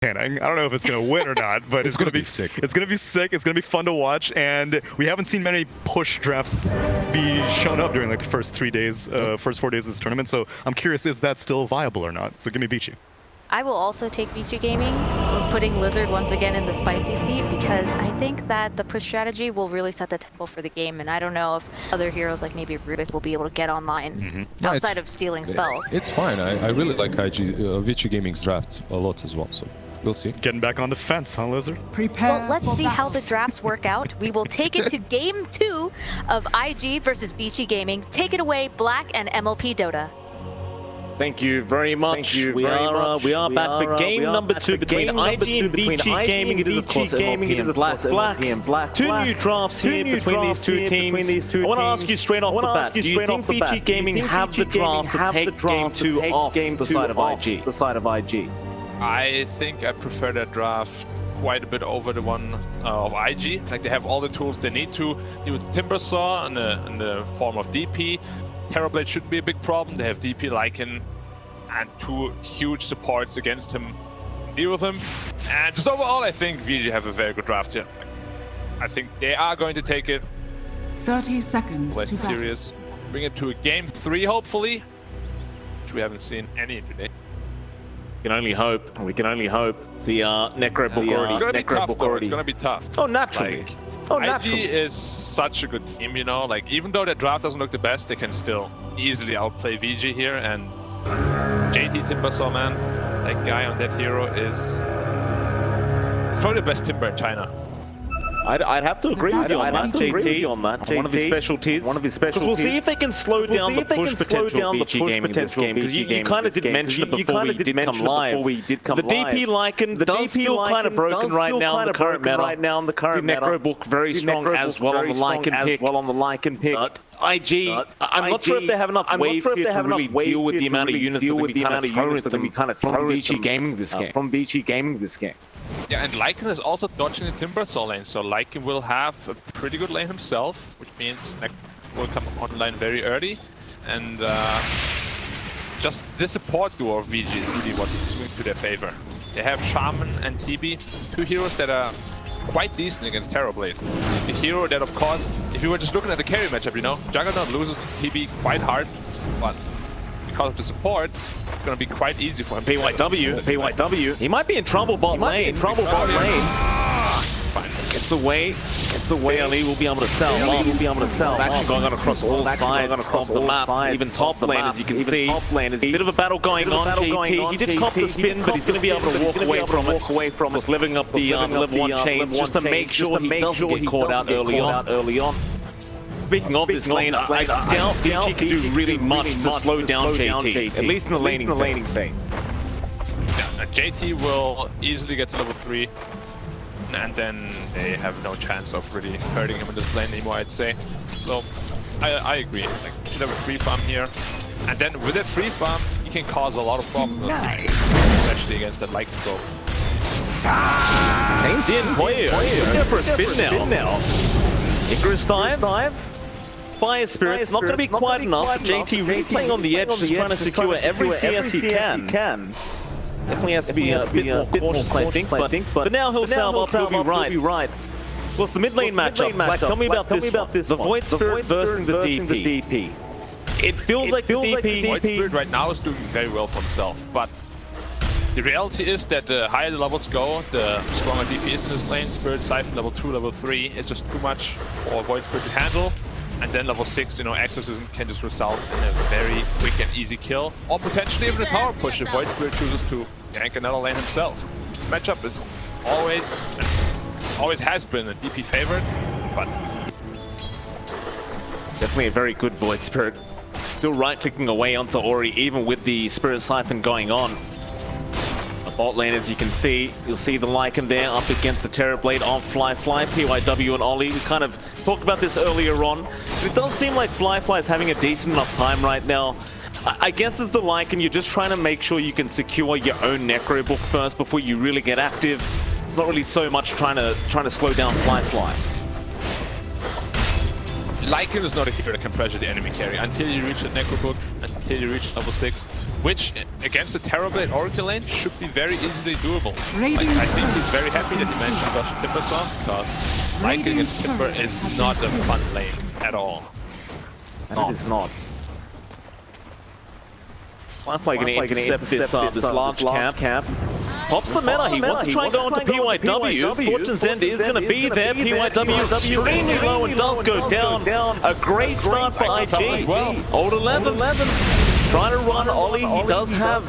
I don't know if it's going to win or not, but it's going to be sick. It's going to be sick. It's going to be fun to watch, and we haven't seen many push drafts be shown up during like the first 3 days, first 4 days of this tournament. So I'm curious, is that still viable or not? So give me Vici. I will also take Vici Gaming, putting Lizard once again in the spicy seat, because I think that the push strategy will really set the tempo for the game, and I don't know if other heroes like maybe Rubik will be able to get online outside of stealing spells. It's fine. I really like Vici Gaming's draft a lot as well, so we'll see. Getting back on the fence, huh, Lizard? Well, let's see how the drafts work out. We will take it to Game 2 of IG versus Vici Gaming. Take it away, Black and MLP Dota. Thank you very much. We are back for game number 2 between IG and Vici Gaming. It is of course MLP and Black. Two new drafts here between these two teams. I want to ask you straight off the bat, do you think Vici Gaming have the draft to take game 2 off the side of IG? I think I prefer that draft quite a bit over the one of IG. Like, they have all the tools they need to. You with Timbersaw in the form of DP. Terrorblade shouldn't be a big problem. They have DP, Lycan, and 2 huge supports against him. Deal with him. And just overall, I think VG have a very good draft here. I think they are going to take it 30 seconds less to battle. serious. Bring it to a game 3, hopefully, which we haven't seen any today. We can only hope. We can only hope. The Necro book already. It's gonna be tough, though. It's gonna be tough. Oh, naturally. Like, IG is such a good team, you know. Like, even though their draft doesn't look the best, they can still easily outplay VG here. And JT Timbersaw, man, that guy on that hero is probably the best Timber in China. I'd have to agree with you on that, JT. One of his specialties. Because we'll see if they can slow down the push potential Vici Gaming this game. Because you kind of did mention it before we did come live. The DP Lycan does feel kind of broken right now in the current meta. The Necro book very strong as well on the Lycan pick. IG, I'm not sure if they have enough wave here to really deal with the amount of units that we kind of throw from Vici Gaming this game. Yeah, and Lycan is also dodging the Timbersaw lane, so Lycan will have a pretty good lane himself, which means Necro will come online very early. And just the support duo of VG is really what swings to their favor. They have Shaman and TB, 2 heroes that are quite decent against Terrorblade. The hero that, of course, if you were just looking at the carry matchup, you know, Juggernaut loses to TB quite hard, but because of the supports, it's going to be quite easy for him. PYW. He might be in trouble bot lane. Fine. It's away. Ali will be able to sell. Action going on across all sides of the map. Even top lane, as you can see. A bit of a battle going on. JT, he did cop the spin, but he's going to be able to walk away from it. Living up the level 1 chains just to make sure he doesn't get caught out early on. Speaking of this lane, I doubt Vici can do really much to slow down JT, at least in the laning phase. Yeah, JT will easily get to level 3, and then they have no chance of really hurting him in this lane anymore, I'd say. So, I agree. Like, you should have a free farm here, and then with that free farm, you can cause a lot of problems, especially against that Lycan scope. Aimed in, poyoyo. He's there for a spin now. Icarus dive. Fire Spirit's not going to be quite enough. JT really playing on the edge, just trying to secure every CS he can. Definitely has to be a bit more cautious, I think. But for now, he'll salve up, he'll be right. What's the mid lane matchup? Like, tell me about this. The Void Spirit versus the DP. It feels like the DP... Void Spirit right now is doing very well for himself, but the reality is that the higher the levels go, the stronger DP is in this lane. Spirit Siphon level 2, level 3 is just too much for Void Spirit to handle. And then level 6, you know, Exorcism can just result in a very quick and easy kill. Or potentially even a power push if Void Spirit chooses to gank another lane himself. Matchup is always has been a DP favorite, but definitely a very good Void Spirit. Still right-clicking away onto Ori, even with the Spirit Siphon going on. The bot lane, as you can see, you'll see the Lycan there up against the Terrorblade on Fly, PYW and Ollie. We kind of talked about this earlier on. It does seem like Fly is having a decent enough time right now. I guess as the Lycan, you're just trying to make sure you can secure your own Necro book first before you really get active. It's not really so much trying to slow down Fly. Lycan is not a hero that can pressure the enemy carry until you reach the Necro book, until you reach level 6. which against the Terrorblade Oracle lane should be very easily doable. Like, Radiant I think he's very happy that he mentioned dodge Timbersaw, because like against Timber is not a fun lane at all. It is not. Firefly going to intercept this large camp. Pops the meta, he wants to try and go into PYW. Fortune's End is going to be there. PYW extremely low and does go down. A great start for IG. Old 11. Trying to run Ollie, he does have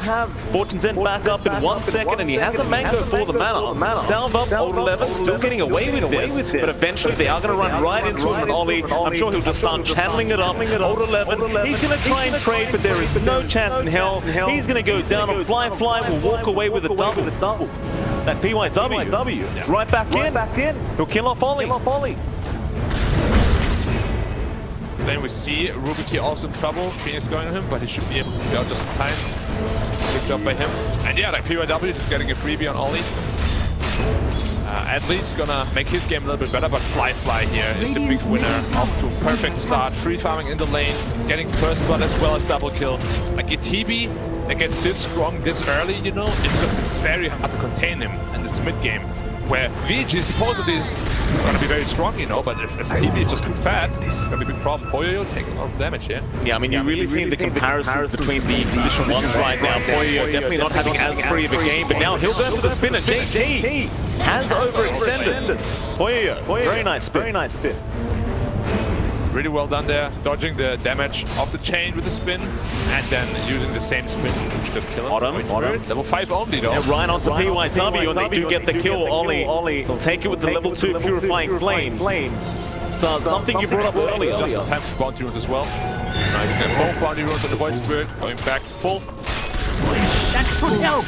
Fortune's End back up in 1 second, and he has a mango for the mana. Salve up, Old 11, still getting away with this, but eventually they are going to run right into him, and Ollie, I'm sure he'll just start channeling it up. Old 11, he's going to try and trade, but there is no chance in hell. He's going to go down, and Fly will walk away with a double. That PYW, right back in. He'll kill off Ollie. Then we see Rubik here also in trouble. Phoenix going on him, but he should be able to be out just in time. Good job by him. And yeah, like PYW just getting a freebie on Ollie. At least gonna make his game a little bit better, but Fly here is the big winner. Off to a perfect start. Free farming in the lane, getting first blood as well as double kill. Like a TB that gets this strong this early, you know, it's very hard to contain him in this mid game. Where VG supposedly is going to be very strong, you know, but if TB is just too fat, it's going to be a big problem. Poyoyo taking a lot of damage here. Yeah, I mean, you're really seeing the comparisons between the position ones right now. Poyoyo definitely not having as free of a game, but now he'll go for the spin, and JT has overextended. Poyoyo, very nice spin. Really well done there, dodging the damage of the chain with the spin, and then using the same spin to just kill him. Autumn. Level 5 only though. And right onto PYW, and they do get the kill. Ollie will take it with the level 2 Purifying Flames. So something you brought up earlier. Just in time for bounty runes as well. Nice, get both bounty runes on the Void Spirit, going back full. That should help.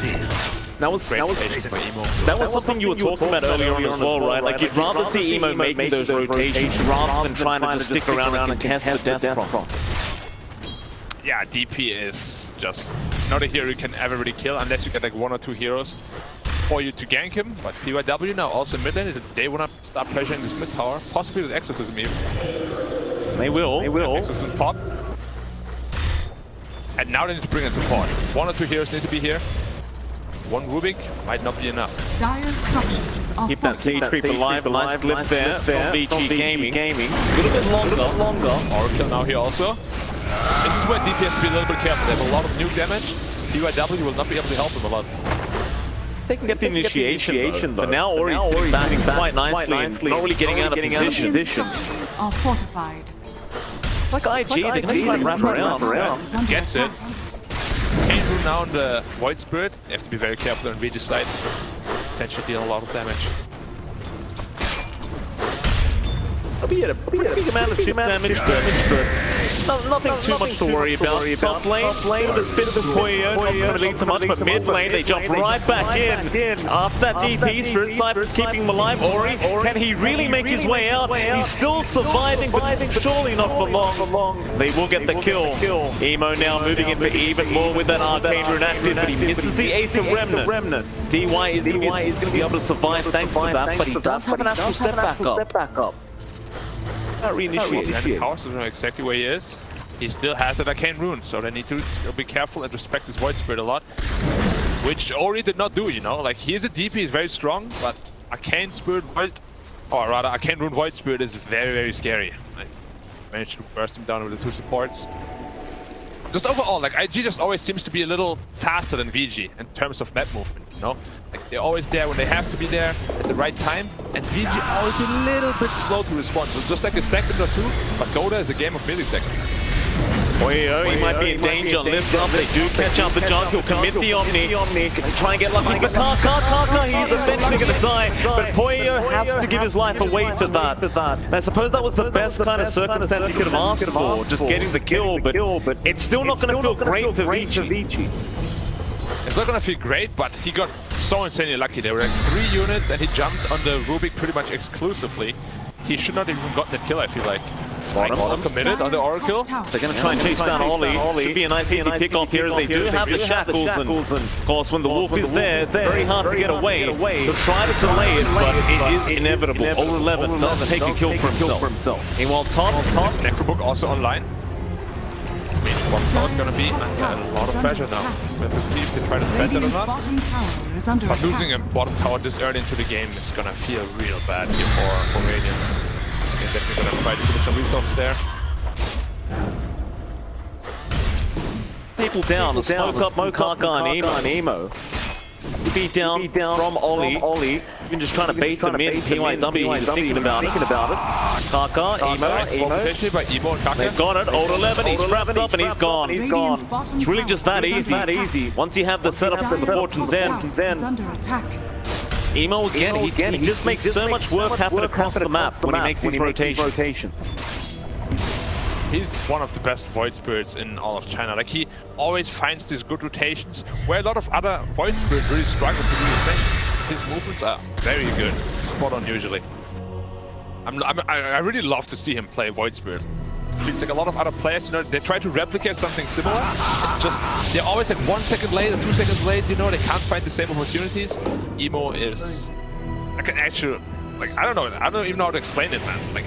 That was something you were talking about earlier on as well, right? Like you'd rather see Emo making those rotations rather than trying to just stick around and contest the death prompt. Yeah, DP is just not a hero you can ever really kill unless you get like 1 or 2 heroes for you to gank him. But PYW now also mid lane, they want to start pressuring this mid tower, possibly with Exorcism even. They will. Exorcism pop. And now they need to bring in support. 1 or 2 heroes need to be here. 1 Rubik might not be enough. Dire structures are keep that Siege Creep alive, nice clip there from VG Gaming. A little bit longer. Oracle now here also. This is where DP has to be a little bit careful. They have a lot of nuke damage. PYW will not be able to help them a lot. They can get the initiation though. But now Ori's sitting back quite nicely, not really getting out of position. Are fortified. Like IG, they can try and wrap around. Gets it. Chain Rune now on the Void Spirit. You have to be very careful on VG's side. Potentially deal a lot of damage. I'll be at a pretty big amount of chip damage, but nothing too much to worry about. Top lane, with a spin of the Poyoyo, not going to lead to much, but mid lane, they jump right back in. After that DP, Spirit Cypher's keeping him alive. Ori, can he really make his way out? He's still surviving, but surely not for long. They will get the kill. Emo now moving in for even more with that Arcane Rune active, but he misses the 8th of Remnant. DY is going to be able to survive thanks to that, but he does have an actual step back up. And the Power doesn't know exactly where he is. He still has that Arcane Rune, so they need to still be careful and respect his Void Spirit a lot. Which Ori did not do, you know? Like, he is a DP, he's very strong, but Arcane Spirit Void, or rather Arcane Rune Void Spirit is very, very scary. I managed to burst him down with the 2 supports. Just overall, like, IG just always seems to be a little faster than VG in terms of map movement, you know? Like, they're always there when they have to be there at the right time, and VG always a little bit slow to respond. So just like a second or 2, but Dota is a game of milliseconds. Poyoyo, he might be in danger. Lift up, they do catch up the junk. He'll commit the Omni. He's going to try and get lucky, but Kaka, he's eventually going to die. But Poyoyo has to give his life away for that. I suppose that was the best kind of circumstance he could have asked for, just getting the kill, but it's still not going to feel great for VG. It's not going to feel great, but he got so insanely lucky. There were like 3 units, and he jumped on the Rubik pretty much exclusively. He should not have even gotten that kill, I feel like. Bottom committed on the Oracle. They're going to try and chase down Ollie. Should be a nice easy pick-off here as they do have the shackles, and of course when the wolf is there, it's very hard to get away. They'll try to delay it, but it is inevitable. Old 11 does take a kill for himself. Meanwhile, top. Necrobook also online. bottom tower is gonna be under a lot of pressure now. We have to see if they try to defend it or Radiant's not. bottom tower is under But attack. losing a bottom tower this early into the game is gonna feel real bad here for Radiant. They're definitely gonna try to put some resources there. People down, smoke up Kaka and Emo. Beat down from Ollie. You can just trying to bait them in. PYW, he was thinking about it. Kaka, Emo. Potentially by Emo and Kaka. They've got it. Old 11, he's wrapped up and he's gone. Radiant's bottom It's really tower just that is under easy. attack. Once you have the setup for the Dire's Fortune's top tower is End. under attack. Emo again, he just makes so much work happen across the map when he makes these rotations. He's one of the best Void Spirits in all of China. Like, he always finds these good rotations where a lot of other Void Spirits really struggle to do the same. His movements are very good, spot on usually. I really love to see him play Void Spirit. It's like a lot of other players, you know, they try to replicate something similar. Just, they're always like 1 second late or 2 seconds late, you know, they can't find the same opportunities. Emo is like an actual, like, I don't even know how to explain it, man. Like,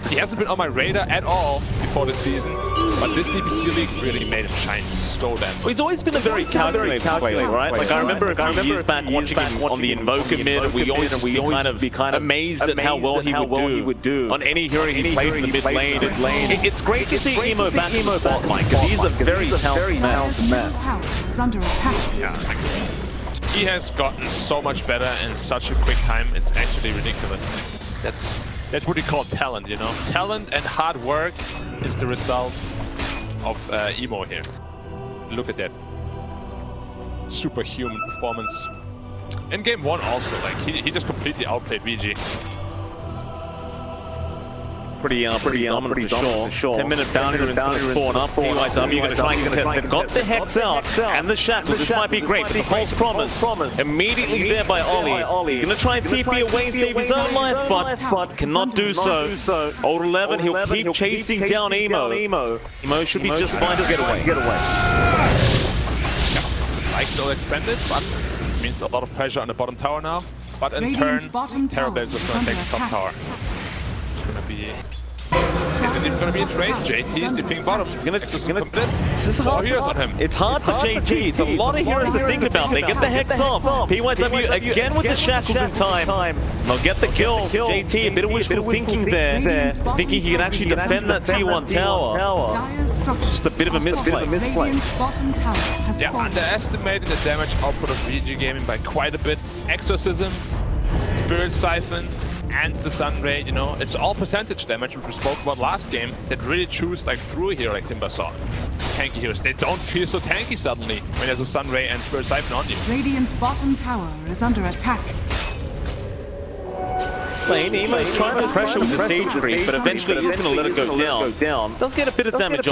he hasn't been on my radar at all before this season, but this DPC league really made him shine so damn. Well, he's always been a very calculated player, right? Like, I remember a few years back watching him on the Invoker mid, and we always be kind of amazed at how well he would do on any hero he played in the mid lane. It's great to see Emo back in the spotlight, because he's a very talented man. Tower is under attack. Yeah, like, he has gotten so much better in such a quick time, it's actually ridiculous. That's what we call talent, you know? Talent and hard work is the result of Emo here. Look at that. Superhuman performance. In game 1 also, like, he just completely outplayed VG. Pretty dominant for sure. 10-minute bounty is going to spawn up. PYW going to try and contest. They've got the Hex out and the Shackles. This might be great, but the Pulse Promise immediately there by Ollie. He's going to try and TP away and save his own life, but cannot do so. Old 11, he'll keep chasing down Emo. Emo should be just fine to get away. Yeah, like still expanded, but it means a lot of pressure on the bottom tower now. But in Radiant's turn, bottom tower Terrorblade is is going to under take the top attack. tower. It's going to be... Is it even going to be a trade? JT is dipping bottom. He's going to commit. This is Four heroes on him. It's hard for JT. It's a lot of heroes to think about. They get the Hex off. PYW again with the Shackles in time. They'll get the kill. JT, a bit of wishful thinking there. Thinking he can actually defend that T1 tower. Dire's structures Just a bit of a misplay. Radiant's bottom tower has Yeah, fallen. underestimating the damage output of VG Gaming by quite a bit. Exorcism, Spirit Siphon, and the Sun Ray, you know, it's all percentage damage, which we spoke about last game, that really choose like through a hero like Timbersaw. Tanky heroes, they don't feel so tanky suddenly when there's a Sun Ray and Spirit Siphon on you. Radiant's bottom tower is under attack. Emo's trying to pressure with the stage creep, but eventually he's going to let it go down. Does get a bit of damage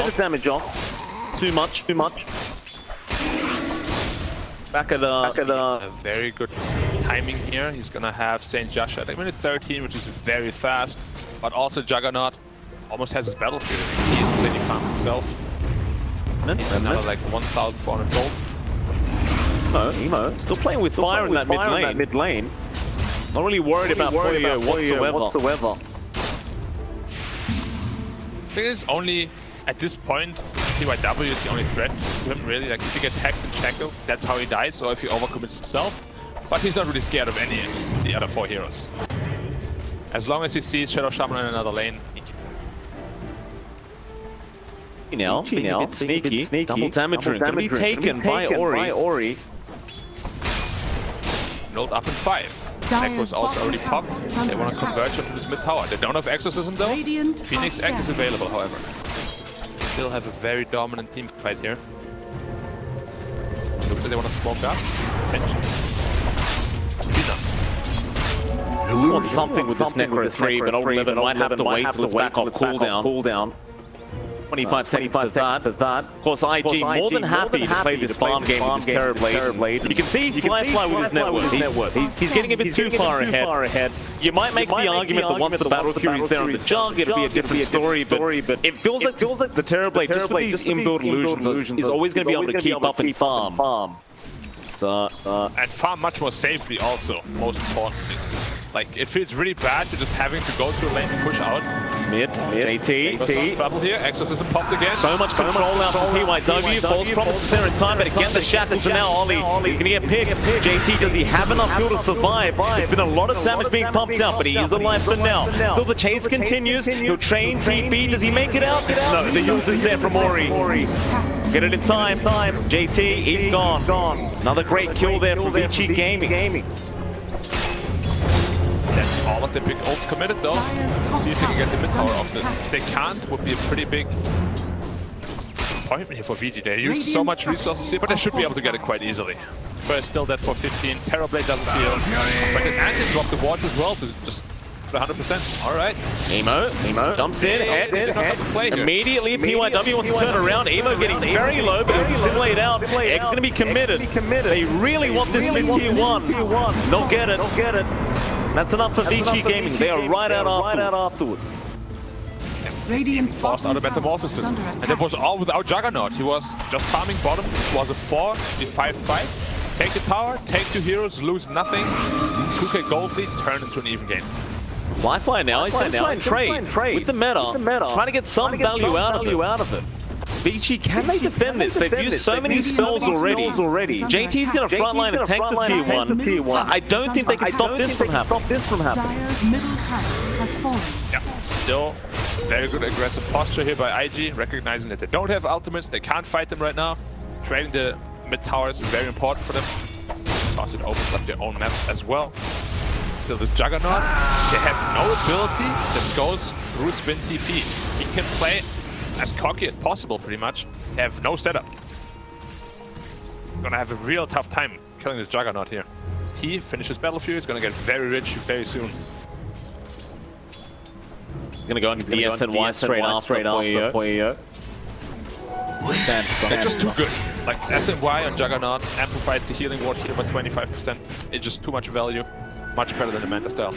off. Too much. Back at A very good timing here. He's gonna have Saint Josh at like minute 13, which is very fast, but also Juggernaut almost has his battlefield. He isn't City Farm himself. He's another like 1,400 gold. Emo still playing with fire in that mid lane. Not really worried about poyoyo whatsoever. I think it's only at this point PYW is the only threat to him really. Like if he gets hexed and shackled, that's how he dies, or if he overcommits himself. But he's not really scared of any of the other 4 heroes. As long as he sees Shadow Shaman in another lane, Being a bit sneaky. Double damage rune gonna be taken by Ori. Node up in 5. Neck was also already popped. They want to converge onto this mid tower. They don't have Exorcism though. Radiant Phoenix Egg is available, however. Still have a very dominant team fight here. Looks like they want to smoke up. You want something with this Necro 3, but Old 11 might have to wait till it's back off cooldown. 25 seconds for that. Of course, IG more than happy to play this farm game with this Terrorblade. You can see Fly with his network. He's getting a bit too far ahead. You might make the argument that once the Battle Fury's there on the Jug, it'll be a different story, but it feels like the Terrorblade, just with these inbuilt illusions, is always going to be able to keep up and farm. And farm much more safely also, most importantly. Like, it feels really bad to just having to go to a lane to push out, Mid, JT. Trouble here. Exorcism popped again. So much control out from PYW. False promises there in time, but again the shackles are now Ollie. He's going to get picked. JT, does he have enough fuel to survive? There's been a lot of damage being pumped out, but he is alive for now. Still the chase continues. He'll train TP. Does he make it out? No, the use is there from Ori. Get it in time. JT, he's gone. Another great kill there from Vici Gaming. That's all of the big ults committed though. See if they can get the mid tower off this. If they can't, would be a pretty big appointment here for VG. They used so much resources here, but they should be able to get it quite easily. But still dead for 15. Terrorblade doesn't feel. But it and drop the ward as well to just 100%. All right. Emo jumps in, X. Immediately PYW wants to turn around. Emo getting very low, but he'll simulate out. X going to be committed. They really want this mid tier 1. They'll get it. That's enough for Vici Gaming. They are right out afterwards. Radiant's Forced out of Metamorphosis. And it was all without Juggernaut. He was just farming bottom. It was a 4v5 fight. Take the tower, take 2 heroes, lose nothing. 2k gold lead, turn into an even game. Fly now, he's going to try and trade with the meta, trying to get some value out of it. Vici, can they defend this? They've used so many spells already. JT's going to frontline and tank the tier 1. I don't think they can stop this from happening. Dire's middle tower has fallen. Yeah, still very good aggressive posture here by IG, recognizing that they don't have ultimates, they can't fight them right now. Trading the mid towers is very important for them. Because it opens up their own map as well. Still this Juggernaut, they have no ability that goes through spin TP. He can play as cocky as possible, pretty much. They have no setup. Gonna have a real tough time killing this Juggernaut here. He finishes Battle Fury, is gonna get very rich very soon. He's going to go into the SNY straight after poyoyo. They're just too good. Like SNY on Juggernaut amplifies the healing ward here by 25%. It's just too much value. Much better than the Manta style.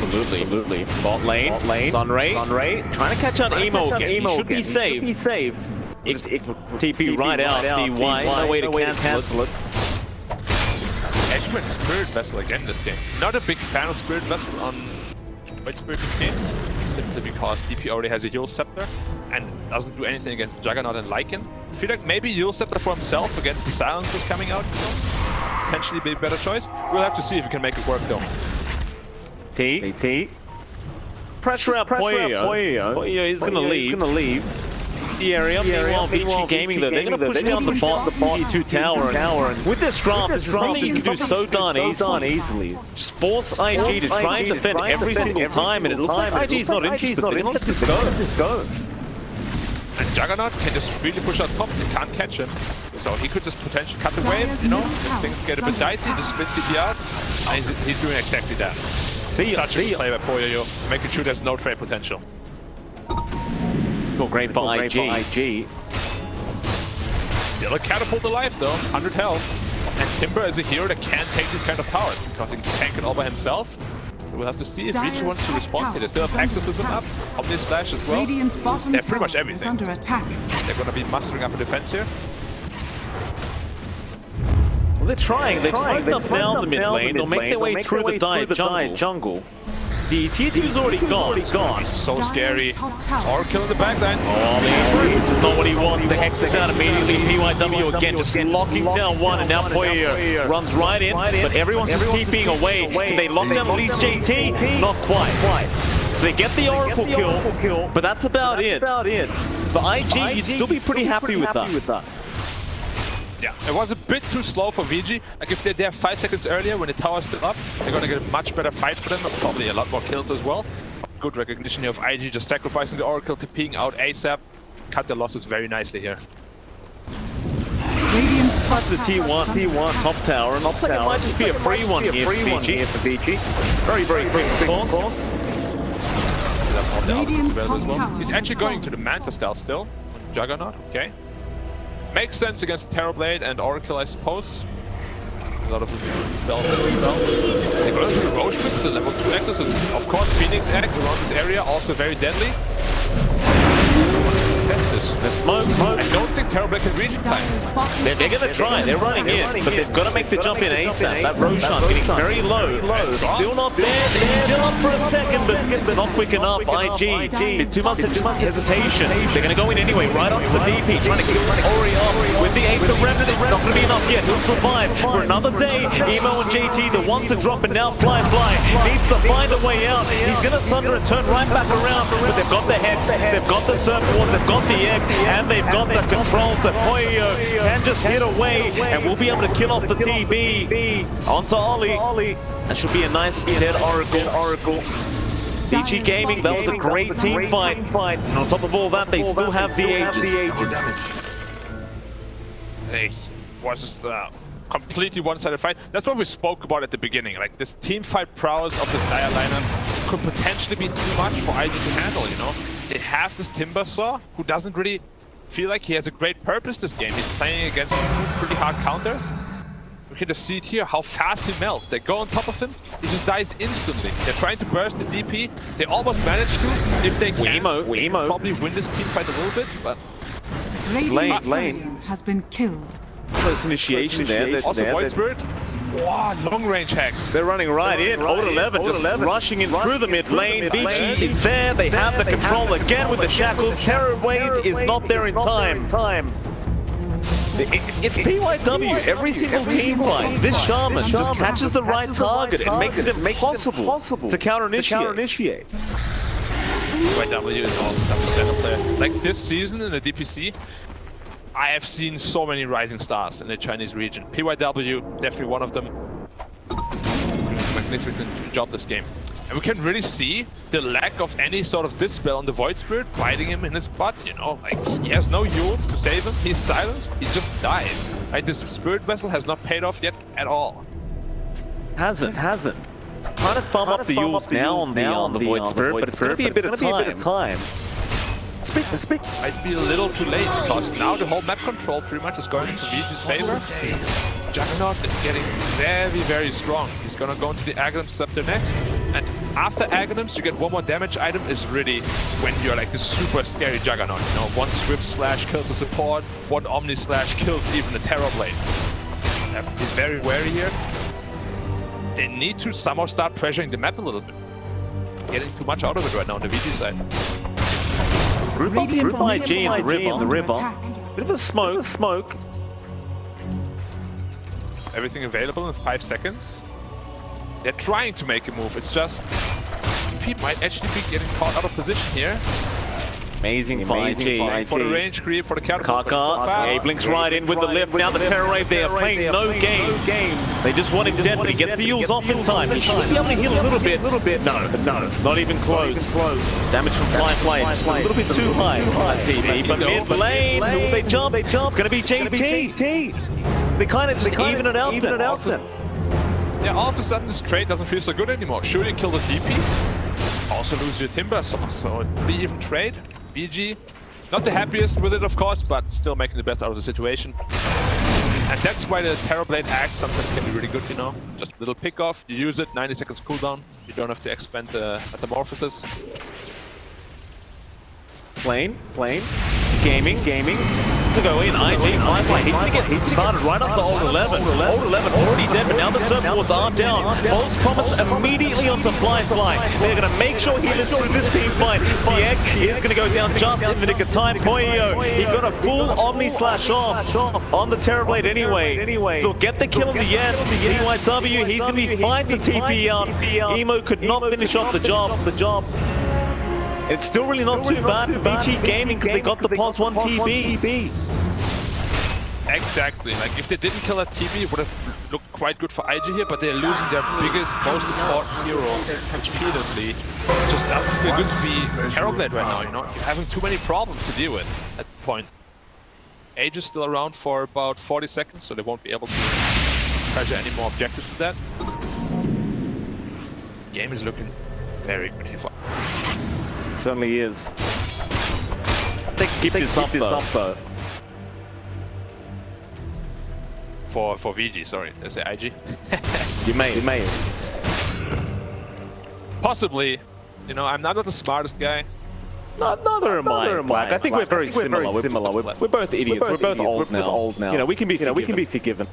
Absolutely. Bot lane. Sunray. Trying to catch on Emo again. He should be safe. TP right out. DY. No way to cancel it. Edgeman Spirit Vessel again this game. Not a big fan of Spirit Vessel on White Spirit this game. Simply because DP already has a heal scepter and doesn't do anything against Juggernaut and Lycan. I feel like maybe heal scepter for himself against the silencers coming out. Potentially be a better choice. We'll have to see if we can make it work though. T. Pressure out poyoyo. Poyoyo is going to leave the area. Meanwhile, Vici Gaming though, they're going to push down the bot tier 2 tower. And with this draft, this is something you can do so darn easily. Just force IG to try and defend every single time, and it looks like IG's not interested. They're going to let this go. And Juggernaut can just really push out top. They can't catch him. So he could just potentially cut the wave, you know, if things get a bit dicey, just split TP out. And he's doing exactly that. Such a good play by poyoyo, making sure there's no trade potential. Feel great for IG. Still a catapult alive though, 100 health. And Timber is a hero that can't take these kind of towers because he can tank it all by himself. So we'll have to see if Vici wants to respond. They still have Exorcism up, Omni Slash as well. They have pretty much everything. Under attack. They're going to be mustering up a defense here. Well, they're trying. They've smoked up now the mid lane. They'll make their way through the Dire jungle. The tier 2's already gone. He's so scary. Or killing the backline. Oh, this is not what he wants. The Hex is out immediately. PYW again just locking down one, and now poyoyo runs right in, but everyone's just TPing away. Can they lock down at least JT? Not quite. They get the Oracle kill, but that's about it. For IG, you'd still be pretty happy with that. Yeah, it was a bit too slow for VG. Like if they're there 5 seconds earlier when the tower's still up, they're gonna get a much better fight for them, probably a lot more kills as well. Good recognition here of IG just sacrificing the Oracle to peeing out ASAP. Cut their losses very nicely here. Cut the tier 1 top tower, and looks like it might just be a free one here for VG. Very quick response. He's actually going to the Manta style still. Juggernaut, okay. Makes sense against Terrorblade and Oracle, I suppose. A lot of spells as well. They go to the Roche with the level 2 Exorcism. Of course, Phoenix Egg around this area, also very deadly. contest this. The smoke. I don't think Terrorblade can reach in time. Dire's bottom They're going to try. They're running in, but they've got to make the jump in ASAP. That Roshan getting very low. Still not there. They're still up for a second, but it's not quick enough. IG. It's 2 months hesitation. They're going to go in anyway, right onto the DP, trying to kill Ori off with the 8th of Remnant. It's not going to be enough yet. He'll survive for another day. Emo and JT, the ones that drop and now Fly needs to find a way out. He's going to sunder and turn right back around, but they've got the hex, they've got the surfboard, they've got the egg, and they've got the controls. So poyoyo can just hit away, and we'll be able to kill off the TB onto Ollie. That should be a nice dead Oracle. DG Gaming, that was a great team fight. And on top of all that, they still have the Aegis. Hey, was just completely one-sided fight. That's what we spoke about at the beginning. Like, this team fight prowess of this Dire lineup could potentially be too much for IG to handle, you know? They have this Timbersaw, who doesn't really feel like he has a great purpose this game. He's playing against pretty hard counters. We can just see it here, how fast he melts. They go on top of him, he just dies instantly. They're trying to burst the DP. They almost managed to. If they can, they can probably win this team fight a little bit, but... Radiant's courier has been killed. Close initiation there. Also, Void Spirit. Wow, long range hacks. They're running right in. Old 11 just rushing in through the mid lane. BG is there. They have the control again with the shackles. Terror Wave is not there in time. It's PYW every single team fight. This Shaman just catches the right target. It makes it impossible to counter-initiate. PYW is also a better player. Like this season in the DPC, I have seen so many rising stars in the Chinese region. PYW, definitely one of them. Magnificent job this game. And we can really see the lack of any sort of dispel on the Void Spirit, biting him in his butt, you know, like he has no Yules to save him, he's silenced, he just dies. Like this Spirit Vessel has not paid off yet at all. Hasn't. Trying to farm up the Yules now on the Void Spirit, but it's going to be a bit of time. Speak. Might be a little too late, because now the whole map control pretty much is going into VG's favor. Juggernaut is getting very, very strong. He's gonna go into the Aghanim Scepter next. And after Aghanims, you get one more damage item, is really when you're like this super scary Juggernaut. You know, one Swift Slash kills the support, one Omni Slash kills even the Terrorblade. You have to be very wary here. They need to somehow start pressuring the map a little bit. Getting too much out of it right now on the VG side. Group IG in the river. Bit of a smoke. Everything available in 5 seconds. They're trying to make a move. It's just Pete might actually be getting caught out of position here. Amazing fight for the range creep, for the counter. Kaka, blinks right in with the lift. Now the Terror Wave, they are playing no games. They just want him dead, but he gets the Yules off in time. He should be able to heal a little bit. No, not even close. Damage from Fly, just a little bit too high. TV, but mid lane, who will they jump? It's going to be JT. They kind of just even it out then. Yeah, all of a sudden this trade doesn't feel so good anymore. Sure, you kill the DP, also lose your Timbersaw, so it'd be even trade. BG, not the happiest with it, of course, but still making the best out of the situation. And that's why the Terrorblade Axe sometimes can be really good, you know? Just a little pick off, you use it, 90 seconds cooldown, you don't have to expend the Metamorphosis. Plane. Gaming. To go in, IG, Firefly, he's going to get started right up to Old 11. Old 11 already dead, but now the surfboards are down. Bolt's Promise immediately onto Fly. They're going to make sure he lives through this team fight. The egg is going to go down just in the nick of time. Poyoyo, he got a full Omni Slash off on the Terrorblade anyway. So get the kill in the end. PYW, he's going to be fine to TP out. Emo could not finish off the job. It's still really not too bad for BG Gaming because they got the +1 TB. Exactly, like if they didn't kill that TB, it would have looked quite good for IG here, but they're losing their biggest, most important hero repeatedly. It just doesn't feel good to be Terrorblade right now, you know? You're having too many problems to deal with at the point. Age is still around for about 40 seconds, so they won't be able to pressure any more objectives with that. Game is looking very good here for. Certainly is. They keep this up though. For VG, sorry, did I say IG? You may. Possibly. You know, I'm not the smartest guy. Neither am I, Black. I think we're very similar. We're both idiots. We're both old now. You know, we can be forgiven.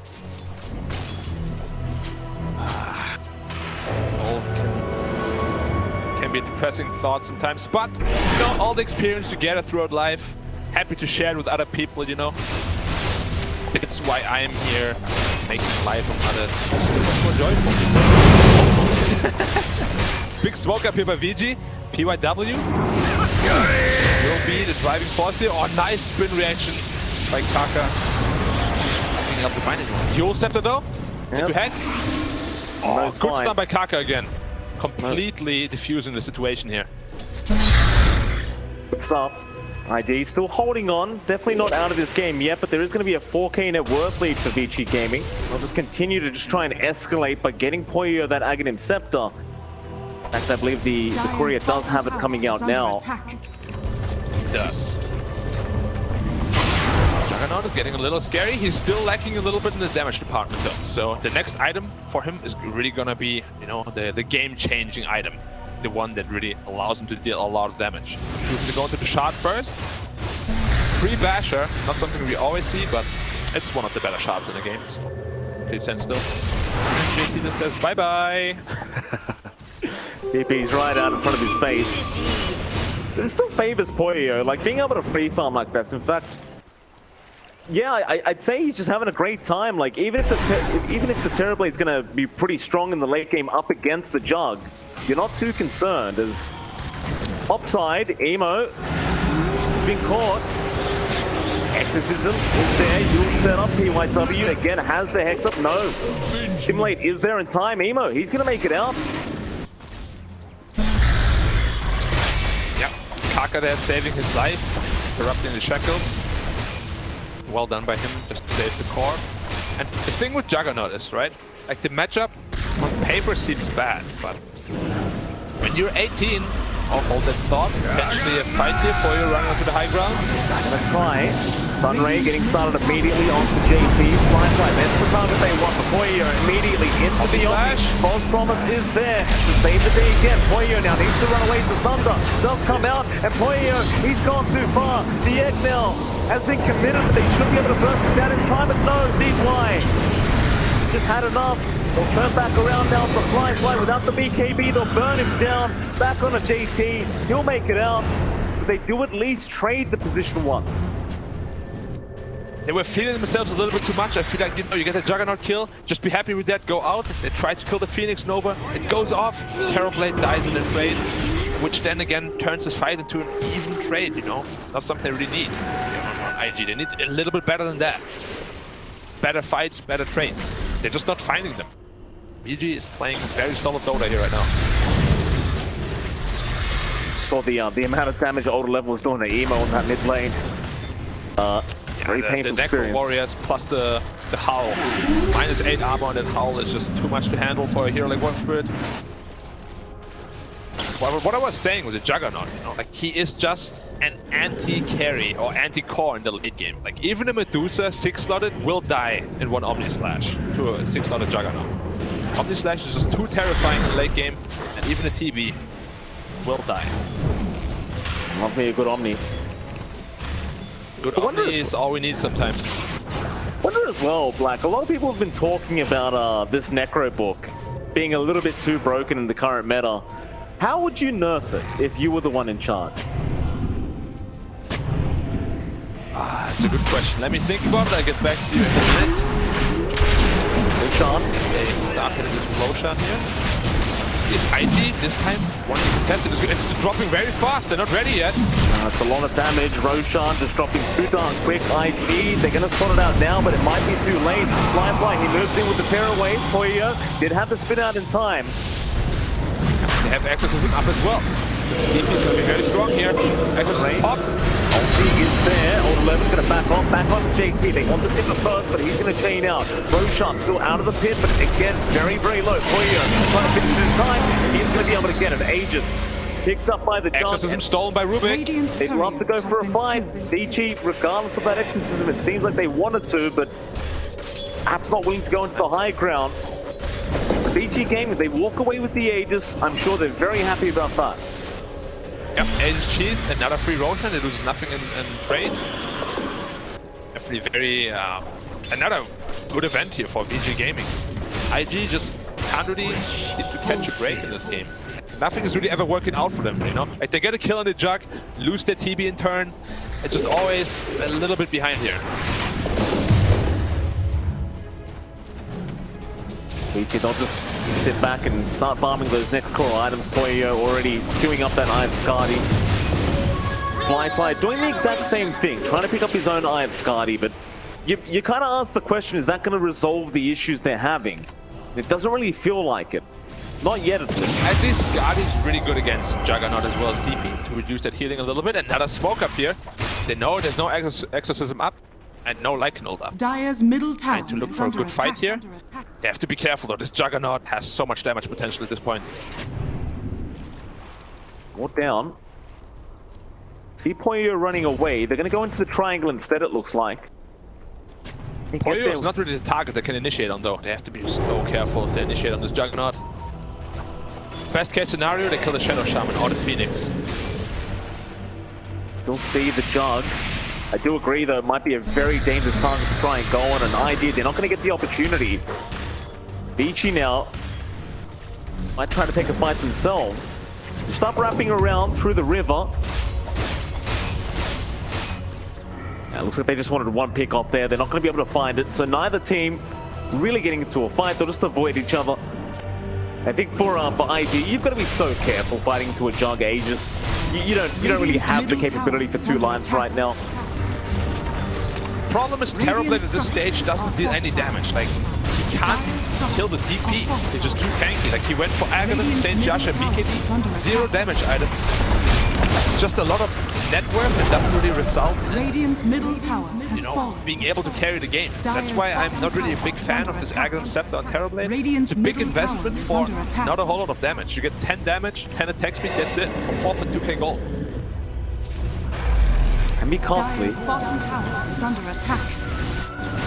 Old can be a depressing thought sometimes, but you know, all the experience you gather throughout life, happy to share it with other people, you know. That's why I am here, making life of others more joyful. Big smoke up here by VG. PYW will be the driving force here. Oh, nice spin reaction by Kaka. Picking up the final. Yule scepter though, into Hex. Oh, good stun by Kaka again. Completely diffusing the situation here. Good stuff. ID still holding on. Definitely not out of this game yet, but there is going to be a 4K net worth lead for Vici Gaming. They'll just continue to try and escalate by getting Poyoyo that Aghanim Scepter. In fact, I believe the courier does have it coming out now. It does. Juggernaut is getting a little scary. He's still lacking a little bit in the damage department though. So the next item for him is really gonna be, you know, the game-changing item. The one that really allows him to deal a lot of damage. Choosing to go into the shard first. Pre-basher, not something we always see, but it's one of the better shots in the game. So please stand still. And JT just says bye-bye. DP's right out in front of his face. But it still favors Poyoyo, like being able to free farm like this. In fact, yeah, I'd say he's just having a great time. Like even if the Terrorblade's gonna be pretty strong in the late game up against the Jug, you're not too concerned. As upside, Emo has been caught. Exorcism is there. You'll set up. PYW again has the Hex up. No, Stimulate is there in time. Emo, he's gonna make it out. Kaka there saving his life, interrupting the shackles. Well done by him, just to save the core. And the thing with Juggernaut is, right, like the matchup on paper seems bad, but when you're 18, I'll hold that thought, potentially a fight here for you running onto the high ground. Gonna try. Sunray getting started immediately onto JT. Flyfly, that's the target they want for Poyoyo. Immediately into the Omni. False Promise is there to save the day again. Poyoyo now needs to run away to Sunder. Does come out, and Poyoyo, he's gone too far. The egg now has been committed, but they should be able to burst it down in time, but no, DY just had enough. They'll turn back around now for Flyfly without the BKB. They'll burn him down. Back on a JT. He'll make it out. But they do at least trade the position once. They were feeling themselves a little bit too much. I feel like, you know, you get a Juggernaut kill, just be happy with that, go out. They try to kill the Phoenix Nova, it goes off, Terrorblade dies in a trade, which then again turns this fight into an even trade, you know? Not something they really need on IG. They need a little bit better than that. Better fights, better trades. They're just not finding them. BG is playing very solid Dota here right now. Saw the amount of damage older level was doing to Emo on that mid lane. Very painful the experience. Warriors plus the Howl. -8 armor on that Howl is just too much to handle for a hero like One Spirit. What I was saying with the Juggernaut, you know, like he is just an anti-carry or anti-core in the late game. Like even a Medusa 6-slotted will die in one Omni Slash to a 6-slotted Juggernaut. Omni Slash is just too terrifying in the late game, and even a TB will die. Love me a good Omni. Good Omni is all we need sometimes. Wonder as well, Black, a lot of people have been talking about this Necro book being a little bit too broken in the current meta. How would you nerf it if you were the one in charge? That's a good question. Let me think about it. I'll get back to you in a minute. Roshan. Okay, start hitting this Roshan here. Is IG this time wanting to test it? It's dropping very fast. They're not ready yet. It's a lot of damage. Roshan just dropping too darn quick. IG, they're going to spot it out now, but it might be too late. Flyfly, he moves in with the pair away. Poyoyo did have the spin out in time. They have Exorcism up as well. DP is going to be very strong here. Exorcism up. Ulti is there. Old 11 going to back on to JT. They want the Timber first, but he's going to chain out. Roshan still out of the pit, but again, very, very low. Poyoyo trying to finish it in time. He's going to be able to get it. Aegis picked up by the Jug. Exorcism stolen by Rubik. They'd love to go for a fight. Vici, regardless of that Exorcism, it seems like they wanted to, but perhaps not willing to go into the high ground. The Vici game, if they walk away with the Aegis, I'm sure they're very happy about that. Yep, Ace Cheese, another free Roshan, they lose nothing in trade. Definitely very, another good event here for VG Gaming. IG just can't really seem to catch a break in this game. Nothing is really ever working out for them, you know? Like, they get a kill on the Jug, lose their TB in turn, it's just always a little bit behind here. VG, they'll just sit back and start farming those next core items. Poyo already queuing up that Eye of Skadi. Fly doing the exact same thing, trying to pick up his own Eye of Skadi, but you kind of ask the question, is that going to resolve the issues they're having? It doesn't really feel like it. Not yet, at least. At least Skadi's really good against Juggernaut as well as DP to reduce that healing a little bit. Another smoke up here. They know there's no exorcism up and no Lycanroll up. Dire's middle tower Trying to look for a good fight here. They have to be careful though, this Juggernaut has so much damage potential at this point. More down. See Poyo running away. They're going to go into the triangle instead, it looks like. Poyo is not really the target they can initiate on though. They have to be so careful if they initiate on this Juggernaut. Best case scenario, they kill the Shadow Shaman or the Phoenix. Still see the Jug. I do agree though, it might be a very dangerous target to try and go on an idea. They're not going to get the opportunity. Vici now might try to take a fight themselves. Stop wrapping around through the river. It looks like they just wanted one pick off there. They're not going to be able to find it. So neither team really getting into a fight. They'll just avoid each other. I think for IG, you've got to be so careful fighting to a Jug Aegis. You don't really have the capability for two lines right now. Problem is Terrorblade at this stage doesn't deal any damage. Like, he can't kill the DP. They're just too tanky. Like, he went for Aghanim, St. Josh, and BKB. 0 damage items. Just a lot of net worth that doesn't really result Radiant's middle tower has fallen. being able to carry the game. That's why I'm not really a big fan of this Aghanim Scepter on Terrorblade. It's a big investment for not a whole lot of damage. You get 10 damage, 10 attack speed, that's it, for 4.2k gold. Can be costly. Dire's bottom tower is under attack.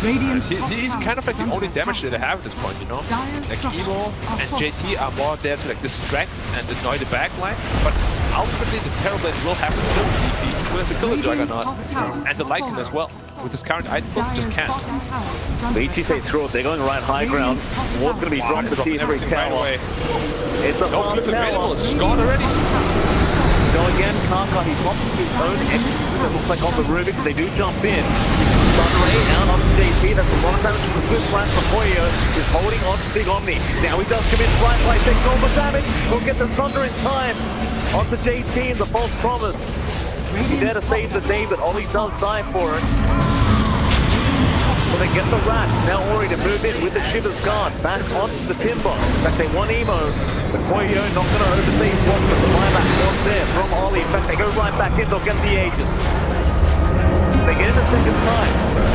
Radiant's He's kind of like the only damage that they have at this point, you know? Like Emo and JT are more there to like distract and annoy the backline, but ultimately this Terrorblade will have to kill the DP, will have to kill the Juggernaut, and the Lycan as well. With his current item book, just can't. Vici say screw it, they're going right high ground. Ward's going to be dropped to see every tower. Right, it's a no fast tower. It's gone already. So again, Kaka, he pops his own exorcism, it looks like on the Rubik, they do jump in. Sunray out on JP, that's a lot of damage from the switch slash for Poyo, is holding on to Big Omni. Now he does commit right, takes all the damage, he'll get the Thunder in time. On to JT in the false promise. He dare to save the day, but Ollie does die for it. But they get the rats, now Ori to move in with the Shiver's Guard, back onto the Timber. In fact, they want Emo, but Poyo not going to oversee his block, but the buyback was there from Ollie. In fact, they go right back in, they'll get the Aegis. They get in a second time,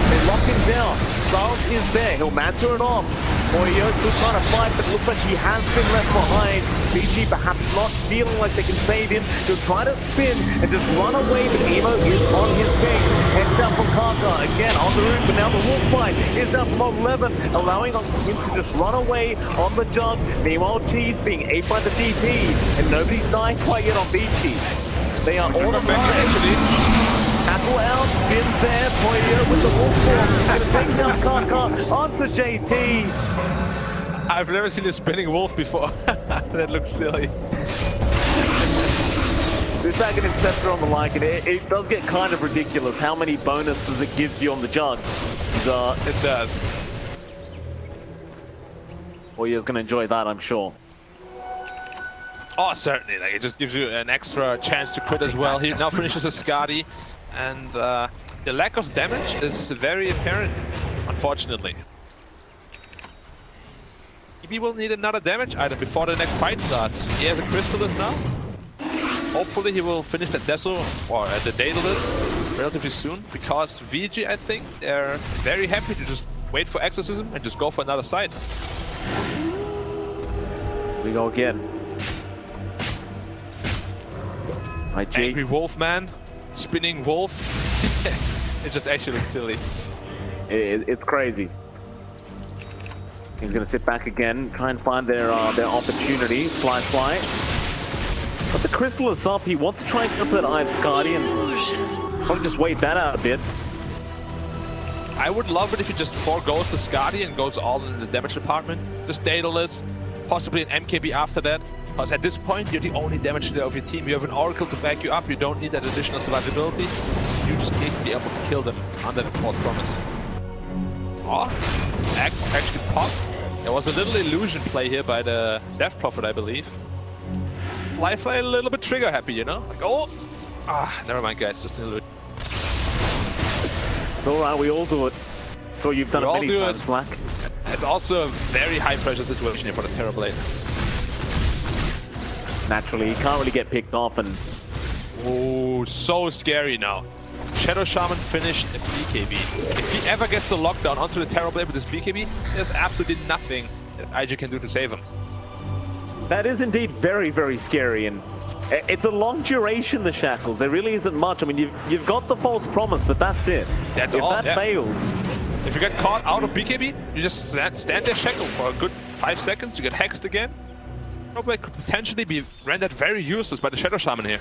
they lock him down. Styles is there, he'll matter it off. Poyo still trying to fight, but it looks like he has been left behind. VG perhaps not feeling like they can save him. He'll try to spin and just run away, but Emo is on his case. Heads out from Kaka, again on the roof, but now the wolf fight is out from 11, allowing him to just run away on the Jug. Meanwhile, Cheese being ate by the DP, and nobody's died quite yet on VG. They are all on fire. Tackle out, spins there, Poyo with the wolf form, gonna take down Kaka onto JT. I've never seen a spinning wolf before. That looks silly. This Aghanim Scepter on the Lycan, it does get kind of ridiculous how many bonuses it gives you on the Jug. It does. Poyo's gonna enjoy that, I'm sure. Oh, certainly. Like, it just gives you an extra chance to crit as well. He now finishes a Skadi, and the lack of damage is very apparent, unfortunately. He will need another damage item before the next fight starts. He has a Crystallis now. Hopefully he will finish the Deso, or the Daedalus, relatively soon, because VG, I think, they're very happy to just wait for Exorcism and just go for another side. We go again. Angry wolf man, spinning wolf. It just actually looks silly. It's crazy. He's gonna sit back again, try and find their opportunity. Fly. But the crystal is up. He wants to try and go for that Eye of Skadi and probably just wait that out a bit. I would love it if he just foregoes the Skadi and goes all in the damage department. Just Daedalus, possibly an MKB after that. Because at this point, you're the only damage dealer of your team. You have an Oracle to back you up. You don't need that additional survivability. You just need to be able to kill them under the False Promise. Oh, Axe actually popped. There was a little illusion play here by the Death Prophet, I believe. Flyfly a little bit trigger happy, you know? Like, oh! Ah, never mind, guys. Just a little bit. It's alright, we all do it. So you've done it many times, Black. It's also a very high pressure situation here for the Terrorblade. Naturally, he can't really get picked off and... Oh, so scary now. Shadow Shaman finished a BKB. If he ever gets the lockdown onto the Terrorblade with this BKB, there's absolutely nothing that IG can do to save him. That is indeed very, very scary, and it's a long duration, the shackles. There really isn't much. I mean, you've got the False Promise, but that's it. That's if all, that fails... If you get caught out of BKB, you just stand there shackled for a good 5 seconds, you get hexed again. Terrorblade could potentially be rendered very useless by the Shadow Shaman here.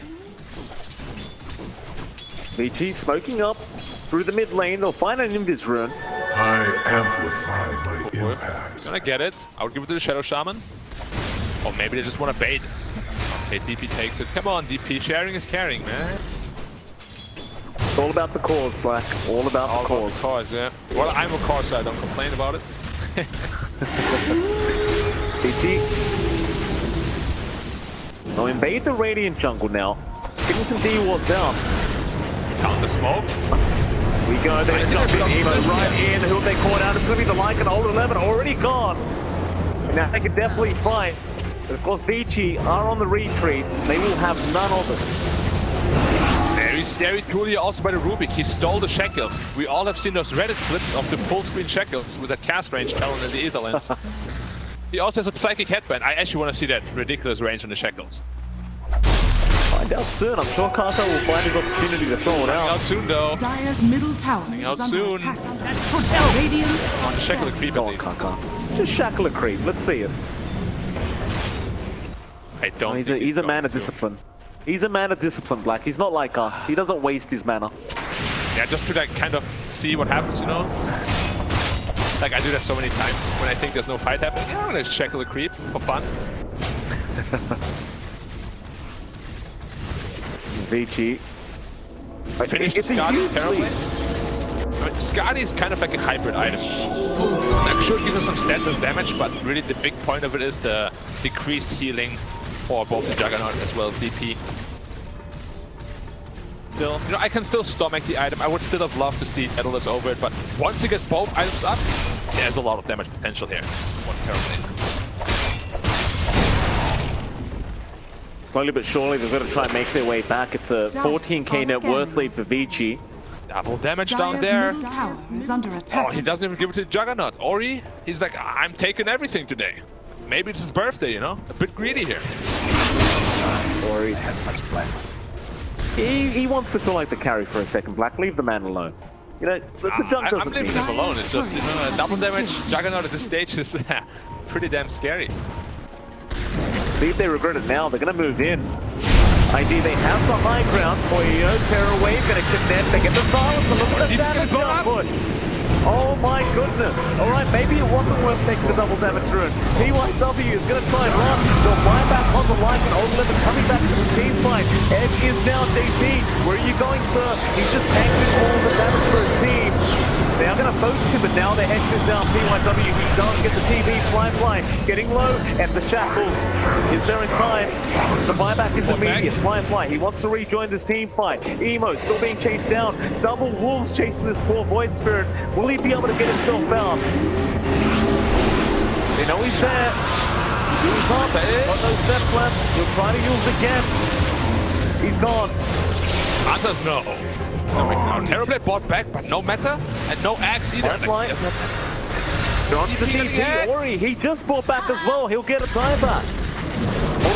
VG smoking up through the mid lane. They'll find an Invis rune. I amplify my impact. Gonna get it. I would give it to the Shadow Shaman. Or maybe they just want to bait. Okay, DP takes it. Come on, DP. Sharing is caring, man. It's all about the cause, Black. All about the cause. Cause, yeah. Well, I'm a cause, so I don't complain about it. VG. They'll invade the Radiant jungle now. Getting some D-wards out. Counter smoke. We go, they're jumping Emo right in. Who have they caught out? It's going to be the Lycan Old 11 already gone. Now they can definitely fight. But of course, Vici are on the retreat. They will have none of it. Very scary Julia also by the Rubik. He stole the shackles. We all have seen those Reddit clips of the full screen shackles with that cast range talent in the Etherlands. He also has a psychic headband. I actually want to see that ridiculous range on the shackles. Find out soon. I'm sure Carter will find his opportunity to throw it out. Out soon, though. Dire's middle tower Out is under soon. attack. Radiant. On the shackle creep Go at on, least. Kaka. Just shackle a creep. Let's see it. I don't. He's a man of discipline. He's a man of discipline, Black. He's not like us. He doesn't waste his mana. Yeah, just to like kind of see what happens, you know. Like I do that so many times when I think there's no fight happening. Yeah, I'm gonna shackle a creep for fun. Vici. Finish Skadi terribly. Skadi is kind of like a hybrid item. That should give him some stats as damage, but really the big point of it is the decreased healing for both the Juggernaut as well as DP. Still, you know, I can still stomach the item. I would still have loved to see Daedalus over it, but once you get both items up, there's a lot of damage potential here. Slowly but surely, they're going to try and make their way back. It's a 14k net worth lead for Vici. Double damage down there. Middle tower is under attack. Oh, he doesn't even give it to the Juggernaut. Ori, he's like, I'm taking everything today. Maybe it's his birthday, you know? A bit greedy here. Ori had such plans. He wants to feel like the carry for a second, Black. Leave the man alone. You know, the junk doesn't I'm leaving him alone. It's just, you know, double damage Juggernaut at this stage is pretty damn scary. See if they regret it now. They're going to move in. ID, they have the high ground. Poyoyo, Terror Wave, going to connect. They get the silence. And look at the damage output. Oh my goodness. Alright, maybe it wasn't worth taking the double damage rune. PYW is going to try and run. They'll buy back on the line, and Old 11 coming back to the team fight. Edge is now JP. Where are you going, sir? He's just tanking all the damage for his team. They are going to focus him, but now they hedge this out. PYW, he does get the TV. Fly, getting low, and the shackles. Is there in time? The buyback is immediate. Fly, he wants to rejoin this team fight. Emo still being chased down. Double wolves chasing this poor Void Spirit. Will he be able to get himself out? They know he's there. He's up. Got no steps left. He'll try to use again. He's gone. Others no. Now Terrorblade bought back, but no meta and no axe either. They're on the DP. Ori, he just bought back as well. He'll get a tie back.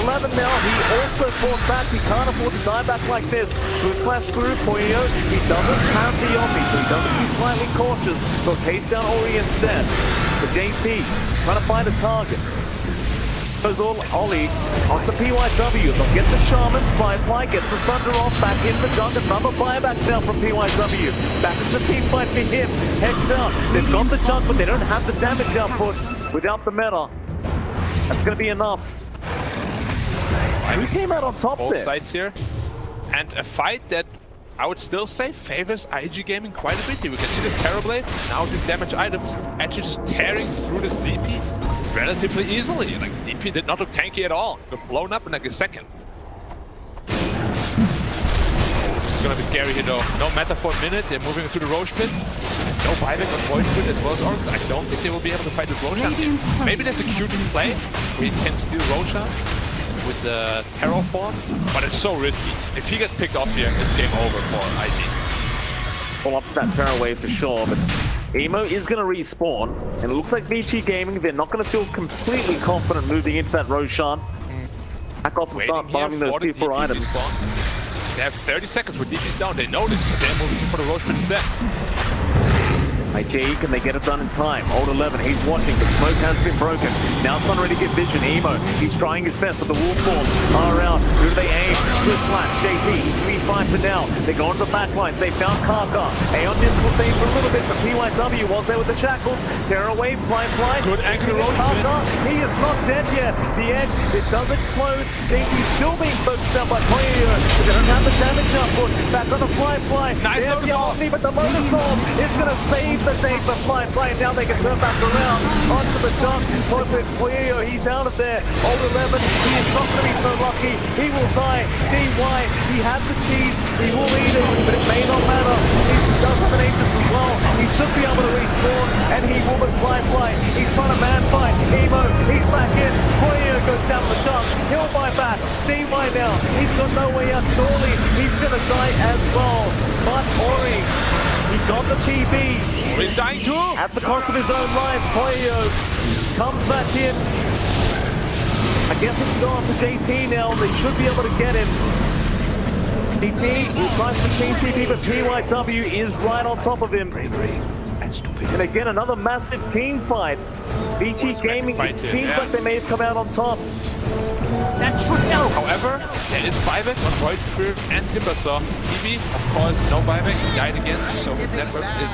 11 now, he also fought back. He can't afford to die back like this. Good flash through Poyoyo. He doesn't have the Omni, so he doesn't be slightly cautious. He'll case down Ori instead. The JP trying to find a target. goes all Ollie onto PYW. They'll get the Shaman. Firefly gets the Sunder off. Back in the junk. Another buyback now from PYW. Back in the team fight for him. Hex out. They've got the junk, but they don't have the damage output without the meta. That's going to be enough. Who came out on top both there? sides here, and a fight that I would still say favors IG Gaming quite a bit here. We can see this Terrorblade, now these damage items actually just tearing through this DP relatively easily. Like, DP did not look tanky at all. Got blown up in like a second. It's gonna be scary here though. No meta for a minute, they're moving through the Roche pit. No buyback on Void Pit as well as Orc. I don't think they will be able to fight with Roshan here. Maybe that's a cute play where he can steal Roshan with the Terraform, but it's so risky. If he gets picked off here, it's game over for IG. Pull up that Terra wave for sure, but Emo is going to respawn, and it looks like VG Gaming, they're not going to feel completely confident moving into that Roshan. Back off and start farming those tier 4 items. They have 30 seconds with DPs down, they know this, they're moving for the Roche pit instead. IG, can they get it done in time? Old 11, he's watching, the smoke has been broken. Now Sun ready to get vision. Emo, he's trying his best, but the wolf form are around. Who do they aim? Split slash, JT, 3-5 for now. They go on the back lines, they found Kaka. Aeon Disc will save for a little bit, but PYW was there with the shackles. Terror wave, fly. Good angle roll. Kaka, he is not dead yet. The edge, it does explode. JT's still being focused out by poyoyo, but they don't have the damage output. Back on the fly. Nice There's the Omni, but the Motorsaw is going to save the day for fly. Now they can turn back around onto the jump. Poyoyo, he's out of there. Old 11, he is not going to be so lucky. He will die. DY, he has the cheese. He will eat it, but it may not matter. He does have an Aegis as well. He should be able to respawn, and he will with fly. He's trying to man fight. Emo, he's back in. Poyoyo goes down the jump. He'll buy back. DY now, he's got no way out. Surely, he's going to die as well. But Ori, he got the TB. He's dying too! At the cost of his own life, Poyoyo comes back in. I guess it's gone to JT now. They should be able to get him. JT, he tries to team TP, but PYW is right on top of him. And again, another massive team fight. VG Gaming, it seems like they may have come out on top. However, there is buyback on Void Spirit and Timbersaw. TB, of course, no buyback, he died again, so that weapon is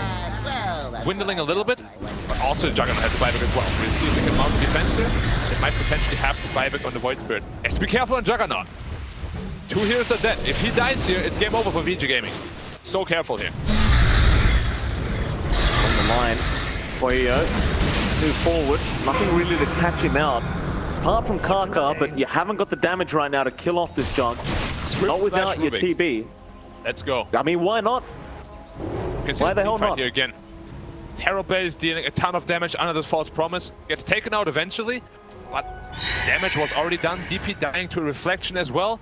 dwindling a little bit, but also Juggernaut has the buyback as well. We'll see if they can mount the defense here. They might potentially have to buyback on the Void Spirit. Have to be careful on Juggernaut. 2 heroes are dead. If he dies here, it's game over for VG Gaming. So careful here. On the line, Poyoyo, move forward. Nothing really to catch him out. Apart from Kaka, but you haven't got the damage right now to kill off this junk. Not without your TB. Let's go. I mean, why not? Why the hell not? Here again. Terrorblade is dealing a ton of damage under this false promise. Gets taken out eventually, but damage was already done. DP dying to a reflection as well.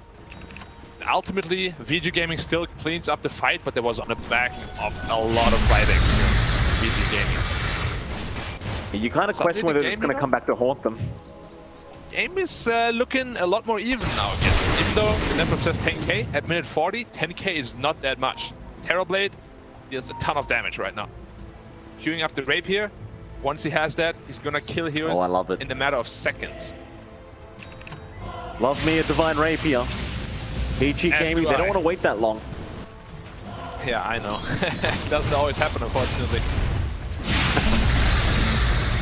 Ultimately, VG Gaming still cleans up the fight, but there was on the back of a lot of fighting here. VG Gaming. You kind of question whether it's going to come back to haunt them. Game is looking a lot more even now again. Even though the network says 10k at minute 40, 10k is not that much. Terrorblade deals a ton of damage right now. Queuing up the rape here. Once he has that, he's gonna kill heroes I love it. in a matter of seconds. Love me a Divine Rapier. VG Gaming, they don't want to wait that long. Yeah, I know. Doesn't always happen, unfortunately.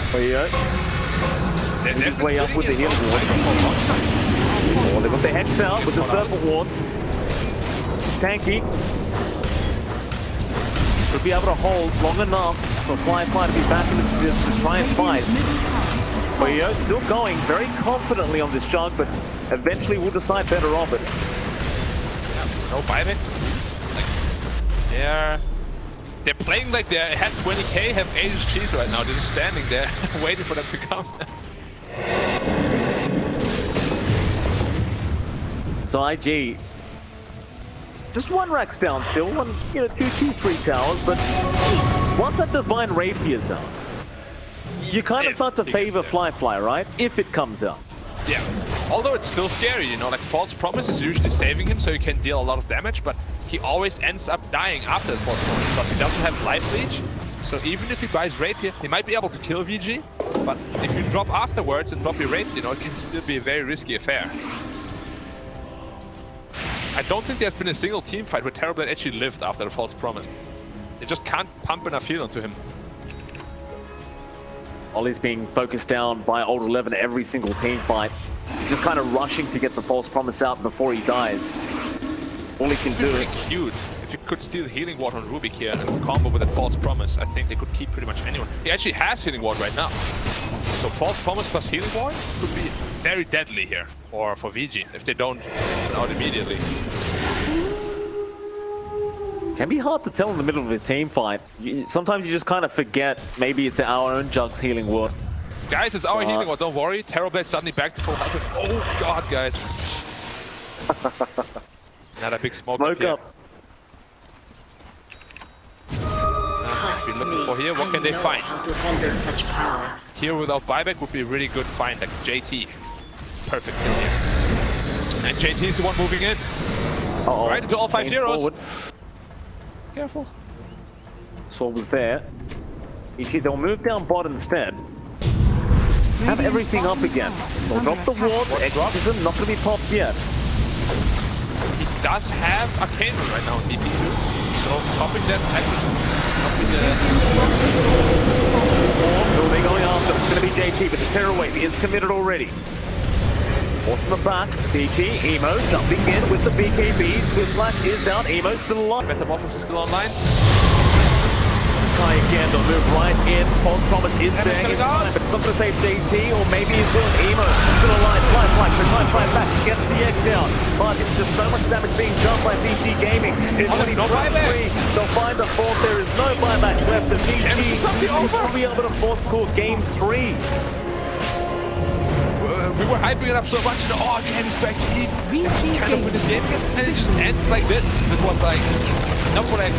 Poyoyo. He's his way up with the healing ward. Oh, they got the Hex out with the Serpent wards. Tanky. Should be able to hold long enough for Fly to be back into this to try and fight. Poyoyo still going very confidently on this jug, but eventually will decide better of it. No buyback. Like, they're playing like they had 20k, have Aegis cheese right now. They're just standing there waiting for them to come. So IG, just 1 rack's down still, 2, 3 towers, but once that Divine Rapier's out, you kind of start to favor Fly, right? If it comes out. Yeah, although it's still scary, you know, like False Promise is usually saving him so he can deal a lot of damage, but he always ends up dying after the False Promise because he doesn't have Life Leech. So even if he buys Rapier, he might be able to kill VG, But if you drop afterwards and drop your rate, you know, it can still be a very risky affair. I don't think there's been a single team fight where Terrorblade actually lived after the false promise. They just can't pump enough heal onto him. Ollie's being focused down by Old 11 every single team fight. He's just kind of rushing to get the false promise out before he dies. All he can do It's really cute. If you could steal healing ward on Rubik here and combo with a false promise, I think they could keep pretty much anyone. He actually has healing ward right now. So false promise plus healing ward could be very deadly here, or for VG, if they don't out immediately. Can be hard to tell in the middle of a team fight. Sometimes you just kind of forget maybe it's our own Jug's healing ward. Guys, it's our healing ward, don't worry. Terrorblade suddenly back to full health. Oh god, guys. Not a big smoke Up. We're looking for here, what can they find? Here without buyback would be a really good find, like JT. Perfect kill here. And JT is the one moving in. Uh-oh. Right into all 5 heroes. Forward. Careful. Sword was there. They'll move down bot instead. Have everything up again. They'll drop the ward. Exorcism not going to be popped yet. He does have Arcane Rune right now in DP2. So popping that Exorcism. They're going after. It's going to be JT, but the terror wave is committed already. What's in the back? BT, Emo jumping in with the BKB. Swift Flash is down. Emo still alive. Metamorphosis is still online. Try again. They'll move right in. False promise is there in time, but it's not going to save JT, or maybe it's will. Emo still alive. Fly. They're trying to fly back to get the X down. But it's just so much damage being done by VG Gaming. It's only no buyback. They'll find the fourth. There is no buyback left. The VG will be able to force score game 3. We were hyping it up so much, and oh, James back to eat. Kind of with the game, and it just ends like this. It was like, not what I